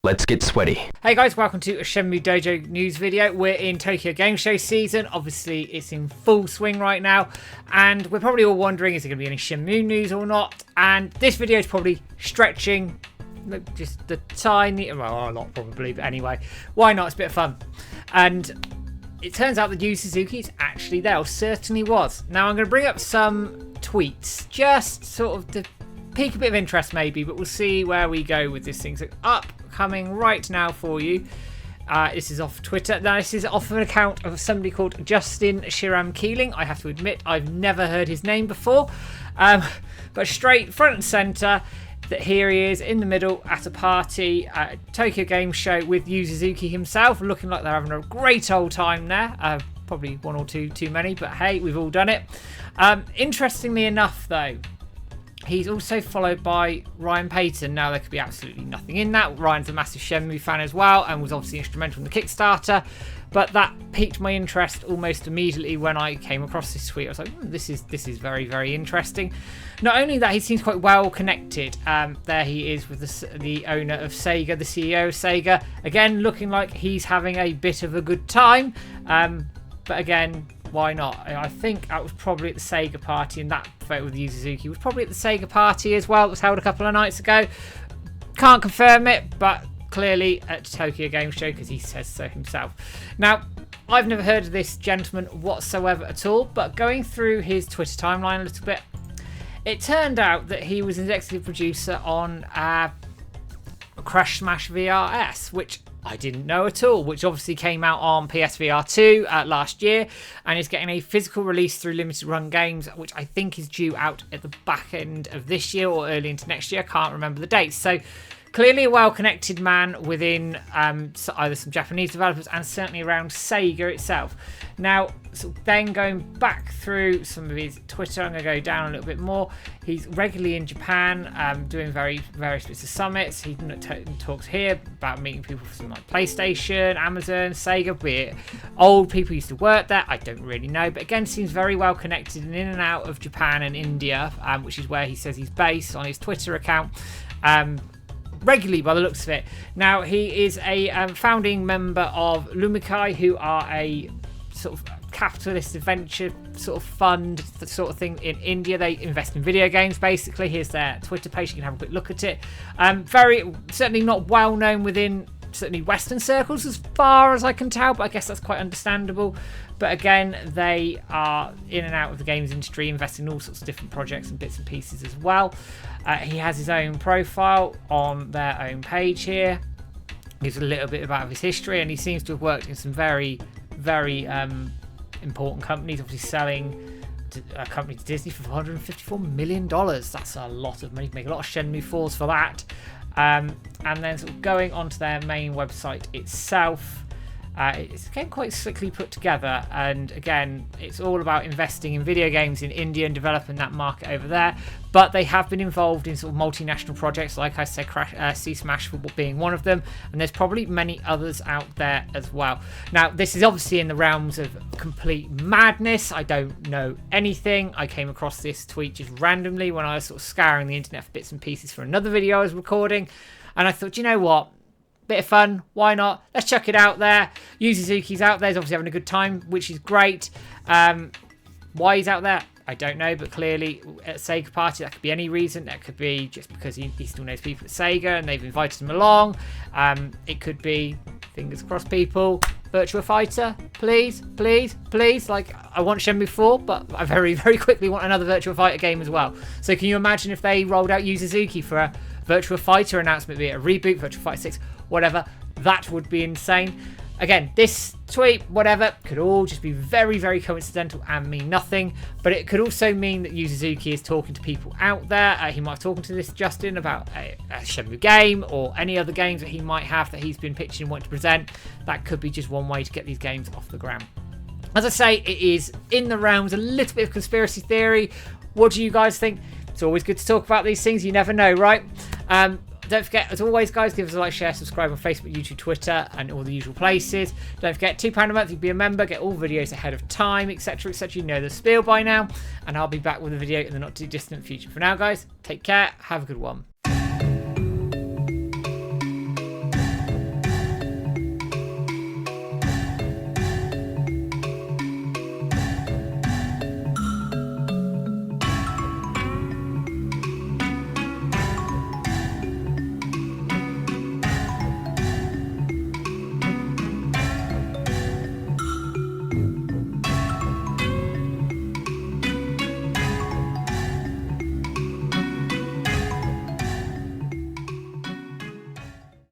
Let's get sweaty. Hey guys, welcome to a Shenmue Dojo news video. We're in Tokyo Game Show season. Obviously, it's in full swing right now. And we're probably all wondering, is there going to be any Shenmue news or not? And this video is probably stretching just the tiny, well, a lot probably, but anyway. Why not? It's a bit of fun. And it turns out that Yu Suzuki is actually there, or certainly was. Now, I'm going to bring up some tweets, just sort of to pique a bit of interest maybe, but we'll see where we go with this thing. So upcoming right now for you. This is off Twitter. Now, this is off an account of somebody called Justin Shiram Keeling. I have to admit, I've never heard his name before. But straight front and centre, that here he is in the middle at a party at Tokyo Game Show with Yu Suzuki himself, looking like they're having a great old time there. Probably one or two too many, but hey, we've all done it. Interestingly enough, though, he's also followed by Ryan Payton. Now, there could be absolutely nothing in that. Ryan's a massive Shenmue fan as well and was obviously instrumental in the Kickstarter. But that piqued my interest almost immediately when I came across this tweet. I was like, this is very, very interesting. Not only that, he seems quite well connected. There he is with the owner of SEGA, the CEO of SEGA. Again, looking like he's having a bit of a good time. But again, why not? I think that was probably at the SEGA Party, and that photo with Yu Suzuki was probably at the SEGA Party as well. It was held a couple of nights ago. Can't confirm it, but clearly at Tokyo Game Show because he says so himself. Now, I've never heard of this gentleman whatsoever at all, but going through his Twitter timeline a little bit, it turned out that he was an executive producer on Crash Smash VRS, which I didn't know at all, which obviously came out on PSVR 2 last year and is getting a physical release through Limited Run Games, which I think is due out at the back end of this year or early into next year. I can't remember the dates. So clearly a well-connected man within either some Japanese developers and certainly around SEGA itself. Now, so then going back through some of his Twitter, I'm going to go down a little bit more. He's regularly in Japan, doing various bits of summits. He talks here about meeting people from like PlayStation, Amazon, SEGA, be it old people who used to work there. I don't really know, but again, seems very well connected and in and out of Japan and India, which is where he says he's based on his Twitter account. Regularly by the looks of it. Now, he is a founding member of Lumikai, who are a sort of capitalist venture sort of fund sort of thing in India. They invest in video games basically. Here's their Twitter page, you can have a quick look at it. Certainly not well known within certainly Western circles as far as I can tell, but I guess that's quite understandable. But again, they are in and out of the games industry, investing in all sorts of different projects and bits and pieces as well. He has his own profile on their own page here. Gives a little bit about his history, and he seems to have worked in some very, very important companies, obviously selling a company to Disney for $154 million. That's a lot of money. You can make a lot of Shenmue 4s for that. And then sort of going onto their main website itself, it's again quite slickly put together, and again it's all about investing in video games in India and developing that market over there. But they have been involved in sort of multinational projects, like I said, Smash being one of them, and there's probably many others out there as well. Now, this is obviously in the realms of complete madness. I don't know anything. I came across this tweet just randomly when I was sort of scouring the internet for bits and pieces for another video I was recording, and I thought, you know what? Bit of fun, why not? Let's chuck it out there. Yu Suzuki's out there, he's obviously having a good time, which is great. Why he's out there, I don't know, but clearly at SEGA Party, that could be any reason. That could be just because he still knows people at SEGA and they've invited him along. It could be, fingers crossed people, Virtua Fighter, please, please, please. Like, I want Shenmue 4, but I very, very quickly want another Virtua Fighter game as well. So can you imagine if they rolled out Yu Suzuki for a Virtua Fighter announcement, be it a reboot, Virtua Fighter 6, whatever? That would be insane. Again, this tweet, whatever, could all just be very, very coincidental and mean nothing. But it could also mean that Yu Suzuki is talking to people out there. He might be talking to this Justin about a Shenmue game or any other games that he might have that he's been pitching and wanting to present. That could be just one way to get these games off the ground. As I say, it is in the realms a little bit of conspiracy theory. What do you guys think? It's always good to talk about these things. You never know, right? Don't forget, as always, guys, give us a like, share, subscribe on Facebook, YouTube, Twitter, and all the usual places. Don't forget, £2 a month, you can be a member, get all videos ahead of time, etc., etc. You know the spiel by now. And I'll be back with a video in the not too distant future. For now, guys, take care. Have a good one.